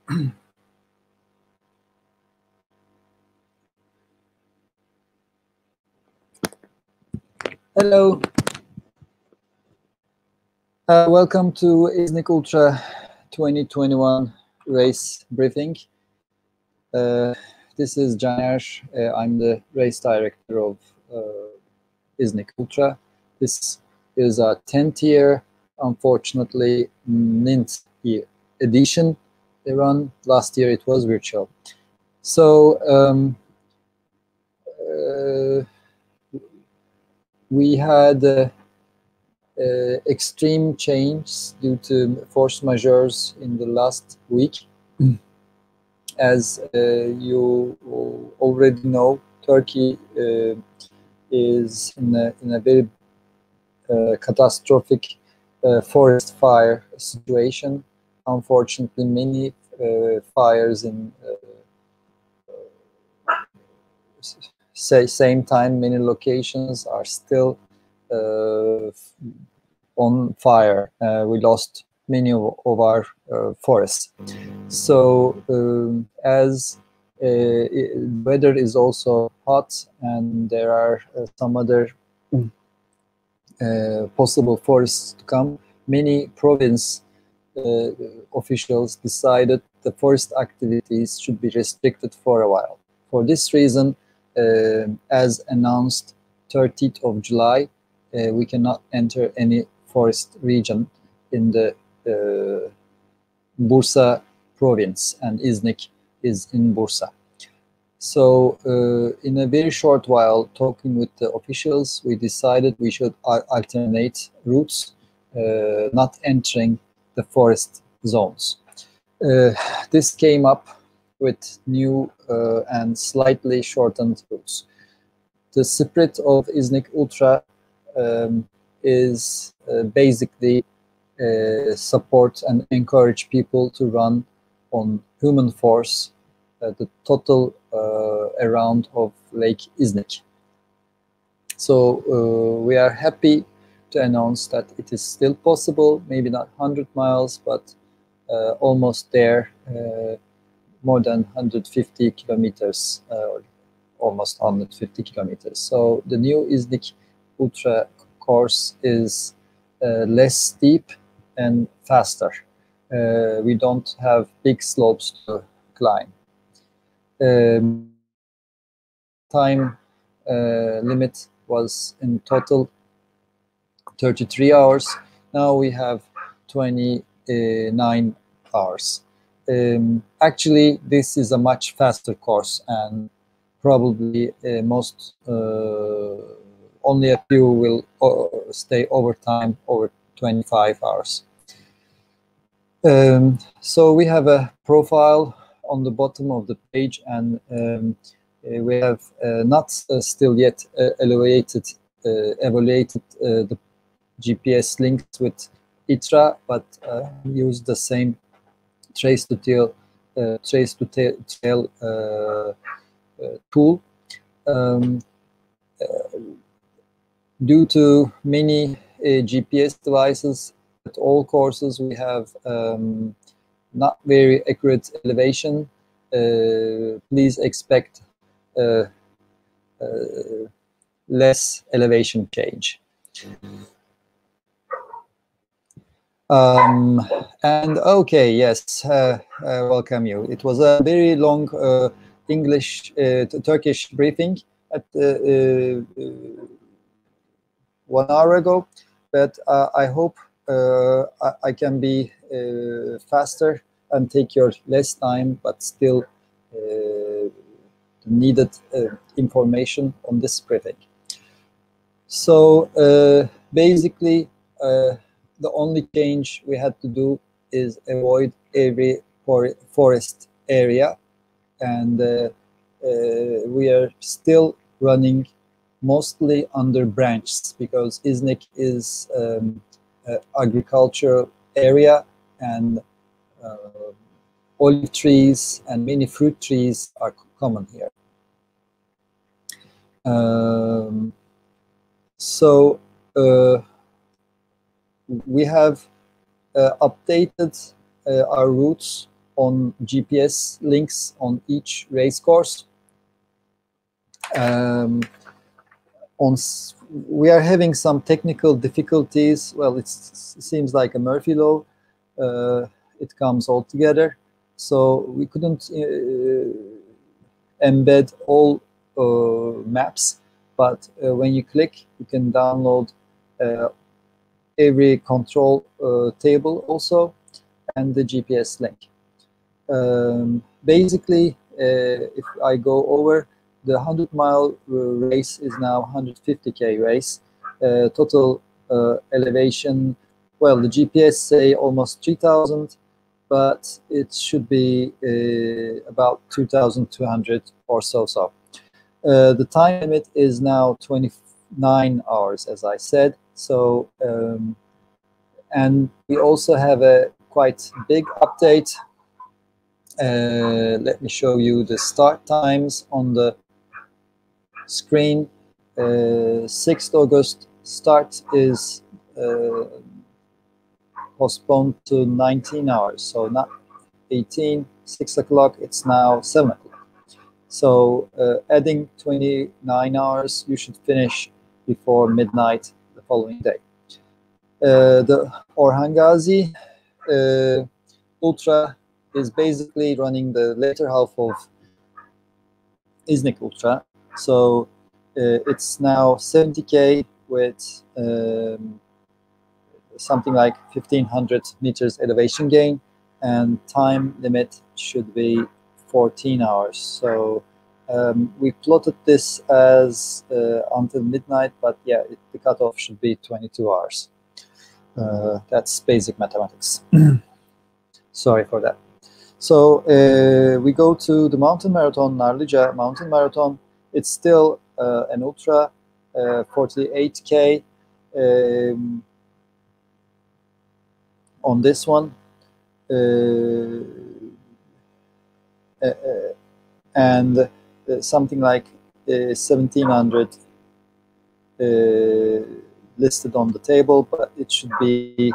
Hello. Welcome to Iznik Ultra 2021 race briefing. This is Caner. I'm the race director of Iznik Ultra. This is our 10th year, unfortunately, 9th year edition. They run. Last year it was virtual. So we had extreme change due to force majeures in the last week. As you already know, Turkey is in a very catastrophic forest fire situation. Unfortunately, many fires in same time, many locations are still on fire. We lost many of our forests. So as weather is also hot and there are some other possible forests to come, many province officials decided the forest activities should be restricted for a while. For this reason, as announced 30th of July, we cannot enter any forest region in the Bursa province, and Iznik is in Bursa. So in a very short while, talking with the officials, we decided we should alternate routes, not entering the forest zones. This came up with new and slightly shortened routes. The spirit of Iznik Ultra is basically support and encourage people to run on human force the total around of Lake Iznik. So we are happy to announce that it is still possible, maybe not 100 miles, but almost there, more than 150 kilometers, almost 150 kilometers. So the new Iznik Ultra course is less steep and faster. We don't have big slopes to climb. Time limit was in total 33 hours. Now we have 29 hours. Actually, this is a much faster course, and probably most only a few will stay over time, over 25 hours. So we have a profile on the bottom of the page, and we have not still yet evaluated the GPS links with ITRA, but use the same trace to tail tool. Due to many GPS devices at all courses, we have not very accurate elevation. Please expect less elevation change. And okay, yes, welcome you. It was a very long English to Turkish briefing at 1 hour ago, but I hope I can be faster and take your less time, but still needed information on this briefing. So basically, the only change we had to do is avoid every forest area, and we are still running mostly under branches because Iznik is agricultural area, and olive trees and many fruit trees are common here. So we have updated our routes on GPS links on each race course. We are having some technical difficulties. Well, it seems like a Murphy law. It comes all together. So we couldn't embed all maps, but when you click, you can download every control table also, and the GPS link. Basically, if I go over, the 100-mile race is now 150K race. Total elevation, well, the GPS say almost 3,000, but it should be about 2,200 or so. The time limit is now 29 hours, as I said. So, and we also have a quite big update. Let me show you the start times on the screen. 6th August start is postponed to 19 hours. So not 18, 6 o'clock, it's now 7 o'clock. So adding 29 hours, you should finish before midnight the following day. The Orhan Gazi Ultra is basically running the later half of Iznik Ultra. So it's now 70K with something like 1,500 meters elevation gain, and time limit should be 14 hours. So we plotted this as until midnight, but yeah, the cutoff should be 22 hours. That's basic mathematics. Sorry for that. So we go to the mountain marathon, Narlıca Mountain Marathon. It's still an ultra, 48K on this one. And something like 1,700 listed on the table, but it should be,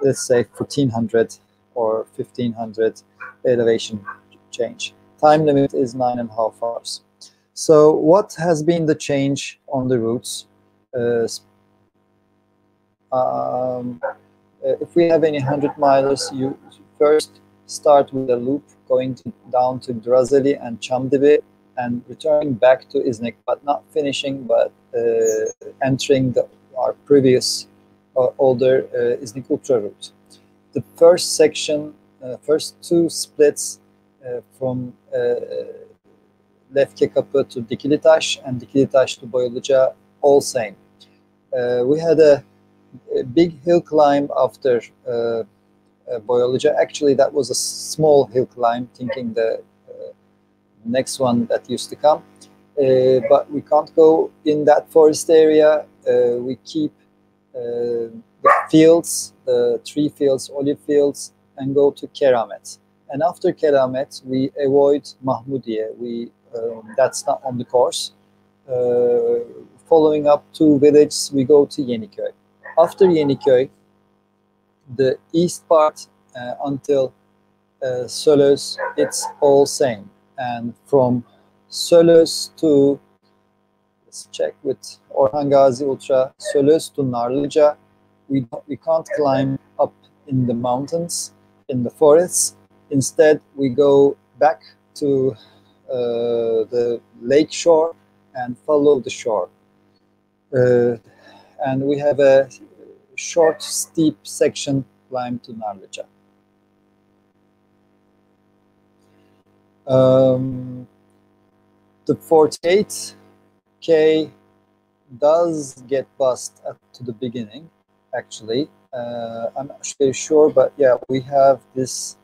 let's say, 1,400 or 1,500 elevation change. Time limit is 9.5 hours. So what has been the change on the routes? If we have any 100 milers, you first start with a loop going down to Drazeli and Çamdibi and returning back to Iznik, but not finishing, but entering our previous older Iznik Ultra route. The first section, first two splits from Lefkekapı to Dikilitaş and Dikilitaş to Boyalıca, all same. We had a big hill climb after Boyalıca. Actually, that was a small hill climb, thinking the next one that used to come. But we can't go in that forest area. We keep the fields, the tree fields, olive fields, and go to Keramet. And after Keramet, we avoid Mahmudiye. That's not on the course. Following up two villages, we go to Yeniköy. After Yeniköy, the east part until Sölöz, it's all same. And from Sölöz to, let's check with Orhan Gazi Ultra, Sölöz to Narlıca, we can't climb up in the mountains, in the forests. Instead, we go back to the lake shore and follow the shore. And we have a short, steep section climb to Narlıca. The 48K does get bussed up to the beginning, actually. I'm not very sure, but yeah, we have this.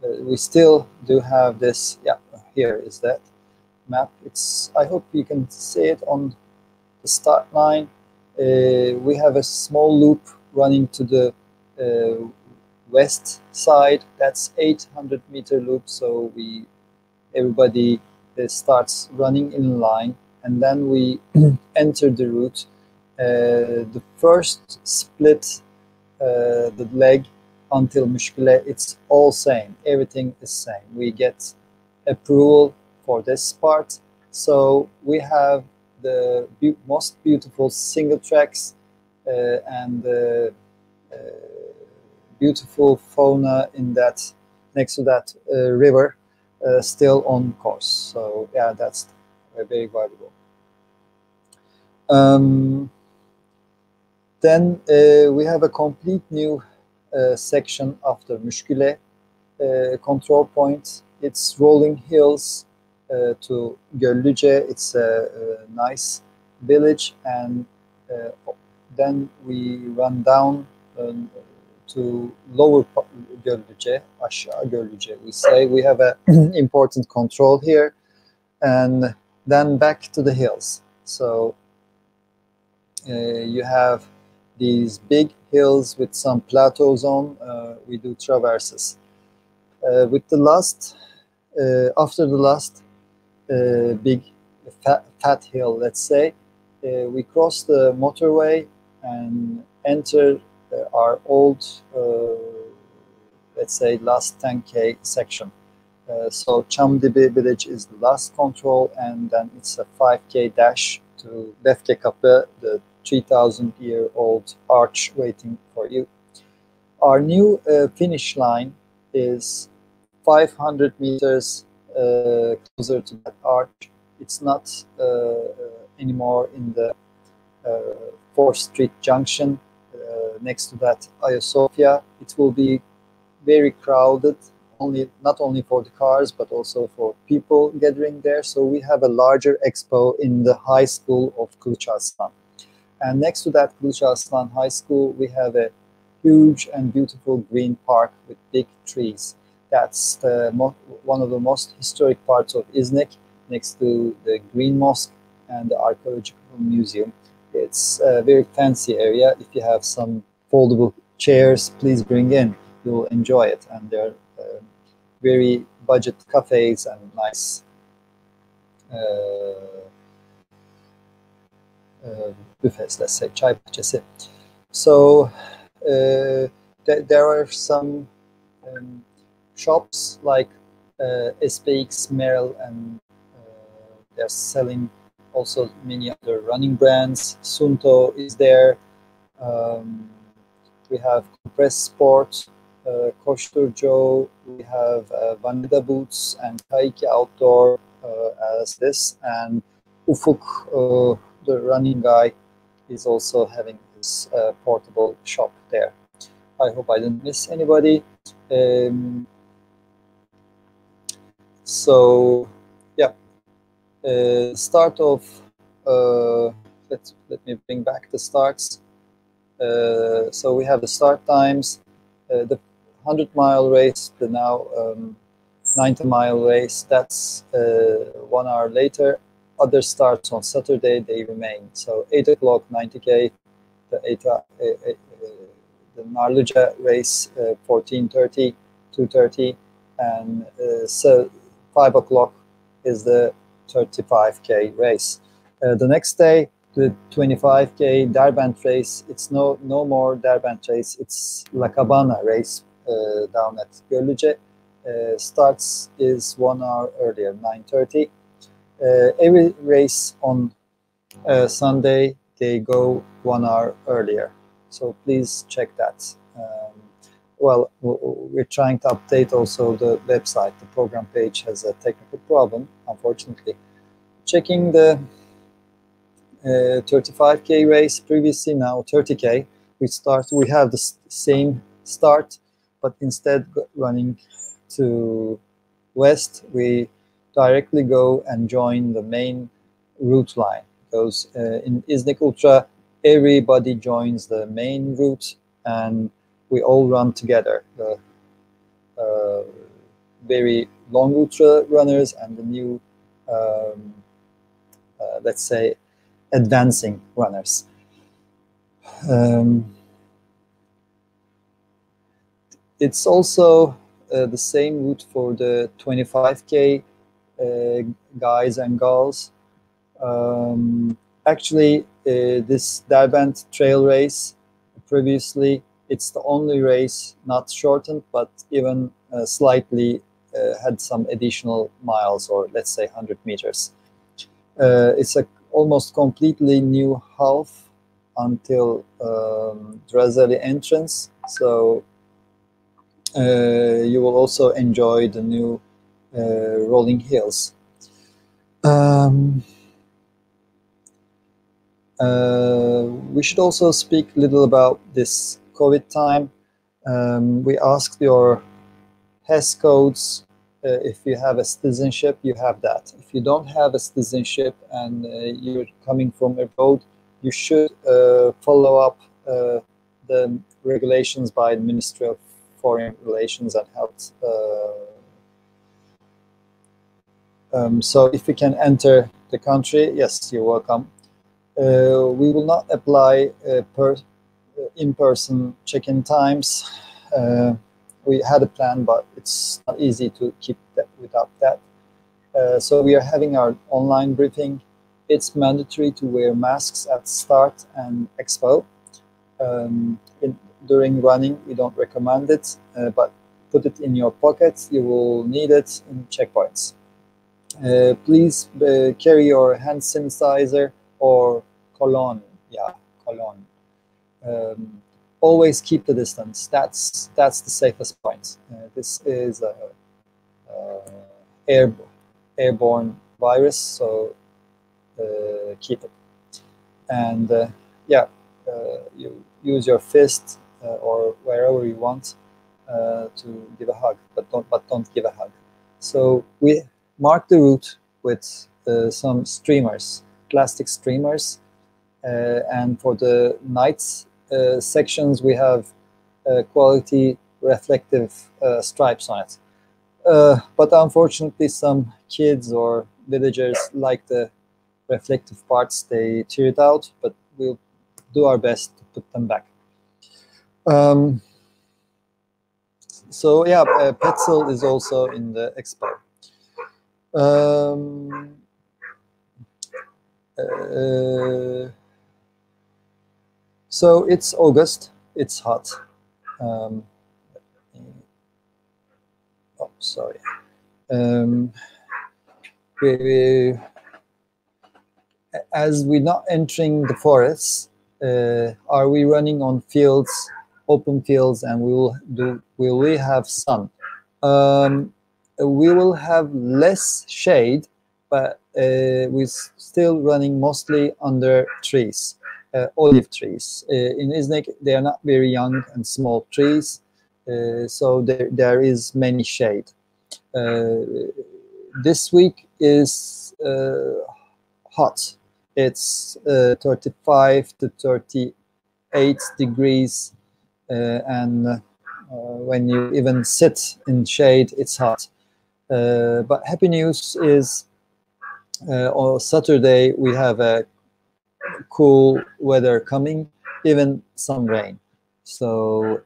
We still do have this. Yeah, here is that map. I hope you can see it on the start line. We have a small loop running to the west side. That's 800-meter loop. So everybody starts running in line, and then we enter the route. The first split, the leg until Müşküle, it's all same. Everything is same. We get approval for this part. So we have the most beautiful single tracks and beautiful fauna in that, next to that river, still on course. So yeah, that's very valuable. Then we have a complete new section after Müşküle control point. It's rolling hills to Göllüce. It's a nice village, and then we run down to lower Göllüce, aşağı Göllüce. We say we have an important control here, and then back to the hills. So you have these big hills with some plateaus on. We do traverses. With the last, after the last big fat hill, let's say, we cross the motorway and enter our old, let's say, last 10K section. So Çamdibi village is the last control, and then it's a 5K dash to Lefkekapı, the 3,000-year-old arch waiting for you. Our new finish line is 500 meters closer to that arch. It's not anymore in the 4th Street junction next to that Ayasofya. It will be very crowded, not only for the cars, but also for people gathering there. So we have a larger expo in the high school of Kılıçarslan. And next to that Kılıçarslan High School, we have a huge and beautiful green park with big trees. That's one of the most historic parts of Iznik, next to the Green Mosque and the Archaeological Museum. It's a very fancy area. If you have some foldable chairs, please bring in. You'll enjoy it. And there are very budget cafes and nice buffets, let's say, çay bahçesi. So there are some shops like SPX, Merrell, and they're selling also many other running brands. Sunto is there. We have Compress Sport, Koşturcu, we have Vanida Boots and Taiki Outdoor as this, and Ufuk, the running guy, is also having his portable shop there. I hope I didn't miss anybody. So yeah, start of let me bring back the starts. So we have the start times, the 100-mile race, the now 90-mile race. That's 1 hour later. Other starts on Saturday, they remain. So 8 o'clock, 90K, the Narlıca race, 14:30, 2:30, and so 5 o'clock is the 35K race. The next day, the 25K Derbent race. It's no more Derbent race. It's La Cabana race down at Göllüce. Starts is 1 hour earlier, 9:30. Every race on Sunday, they go 1 hour earlier. So please check that. Well, we're trying to update also the website. The program page has a technical problem, unfortunately. Checking the 35K race previously, now 30K. We have the same start, but instead running to west, we directly go and join the main route line. Because in Iznik Ultra, everybody joins the main route and we all run together. The very long ultra runners and the new, let's say, advancing runners. It's also the same route for the 25K guys and girls. Actually, this Derbent trail race previously, It's the only race not shortened, but even slightly had some additional miles, or let's say 100 meters. It's a almost completely new half until Drazeli entrance. So you will also enjoy the new rolling hills. We should also speak a little about this COVID time. We asked your HES codes. If you have a citizenship, you have that. If you don't have a citizenship and you're coming from abroad, you should follow up the regulations by the Ministry of Foreign Relations and Health. So if you can enter the country, yes, you're welcome. We will not apply in-person check-in times. We had a plan, but it's not easy to keep that without that. So we are having our online briefing. It's mandatory to wear masks at start and expo. During running, we don't recommend it, but put it in your pocket. You will need it in checkpoints. Please carry your hand sanitizer or cologne. Yeah, cologne. Always keep the distance. That's the safest point. This is a airborne virus, so keep it. And yeah, you use your fist or wherever you want to give a hug, but don't give a hug. So we mark the route with some streamers, plastic streamers, and for the night sections we have quality reflective stripes on it. But unfortunately, some kids or villagers like the reflective parts. They tear it out, but we'll do our best to put them back. So yeah, Petzl is also in the expo. So it's August, it's hot. Oh, sorry. As we're not entering the forests, are we running on fields, open fields, and will we have sun? We will have less shade, but we're still running mostly under trees, olive trees. In Iznik, they are not very young and small trees, so there is many shade. This week is hot. It's 35 to 38 degrees, and when you even sit in shade, it's hot. But happy news is on Saturday we have a cool weather coming, even some rain. So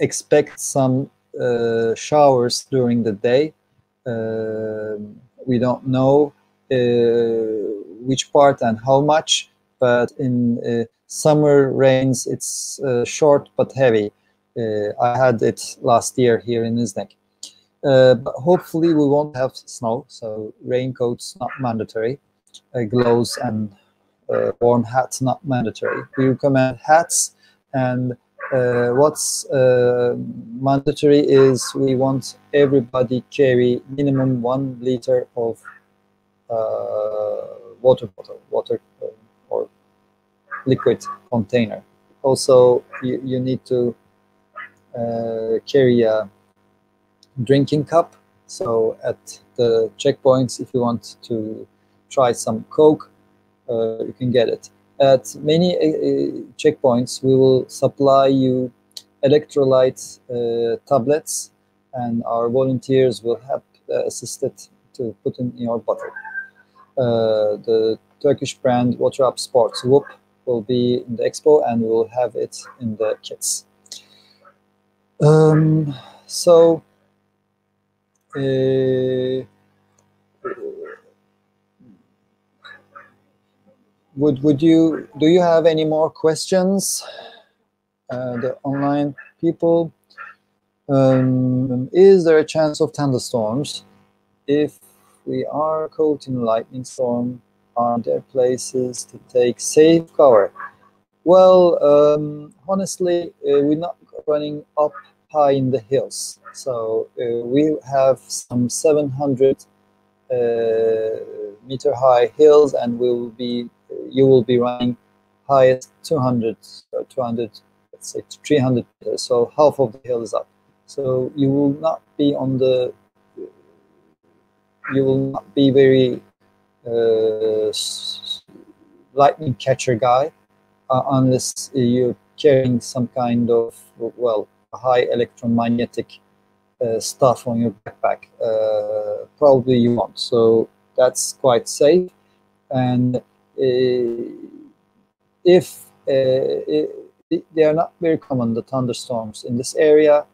expect some showers during the day. We don't know which part and how much, but in summer rains it's short but heavy. I had it last year here in Iznik. But hopefully we won't have snow, so raincoats not mandatory, gloves and warm hats not mandatory. We recommend hats, and what's mandatory is we want everybody carry minimum 1 liter of water bottle, or liquid container. Also, you need to carry a drinking cup. So at the checkpoints, if you want to try some Coke, you can get it. At many checkpoints, we will supply you electrolyte tablets, and our volunteers will help assist it to put in your bottle. The Turkish brand Water Up Sports Whoop will be in the expo, and we will have it in the kits. So do you have any more questions, the online people? Is there a chance of thunderstorms? If we are caught in a lightning storm, are there places to take safe cover? Well, honestly, we're not running up high in the hills. So we have some 700 meter high hills, and you will be running highest 200, 200, let's say 300 meters. So half of the hill is up. So you will not be very lightning catcher guy unless you're carrying some kind of, well, high electromagnetic stuff on your backpack. Probably you won't. So that's quite safe. And if they are not very common, the thunderstorms in this area,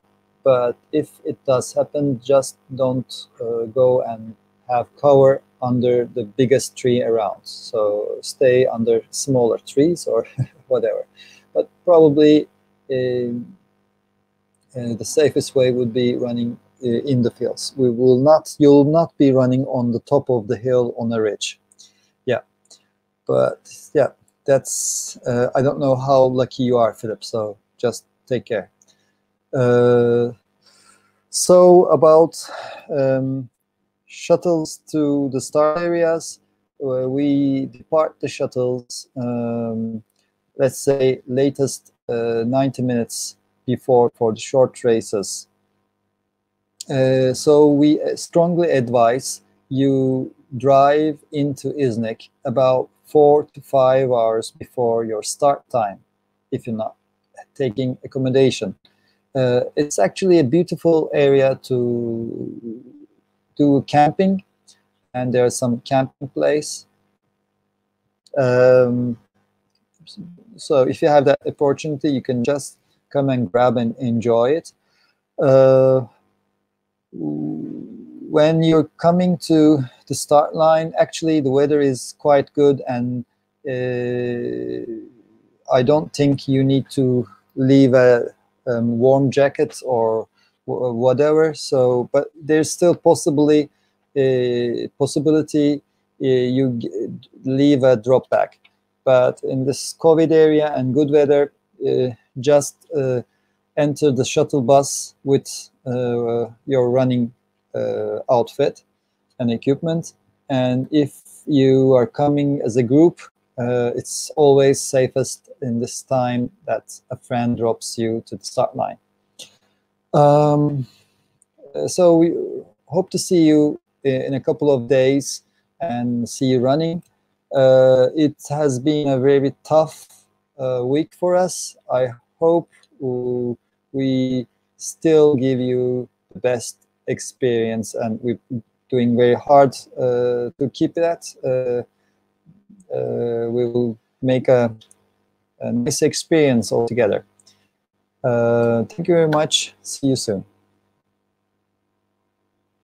but if it does happen, just don't go and have cover under the biggest tree around. So stay under smaller trees or whatever. But probably the safest way would be running in the fields. You will not be running on the top of the hill on a ridge. Yeah, but yeah, that's I don't know how lucky you are, Philip. So just take care. So about shuttles to the start areas, we depart the shuttles, let's say latest 90 minutes before for the short races. So we strongly advise you drive into Iznik about 4 to 5 hours before your start time, if you're not taking accommodation. It's actually a beautiful area to do camping, and there's some camping place. So if you have that opportunity, you can just come and grab and enjoy it. When you're coming to the start line, actually the weather is quite good, and I don't think you need to leave a warm jacket or whatever. So, but there's still possibility you leave a drop bag. But in this COVID area and good weather, just enter the shuttle bus with your running outfit and equipment. And if you are coming as a group, it's always safest in this time that a friend drops you to the start line. So we hope to see you in a couple of days and see you running. It has been a very tough week for us. I hope we still give you the best experience, and we're doing very hard to keep that. We will make a nice experience altogether. Thank you very much. See you soon.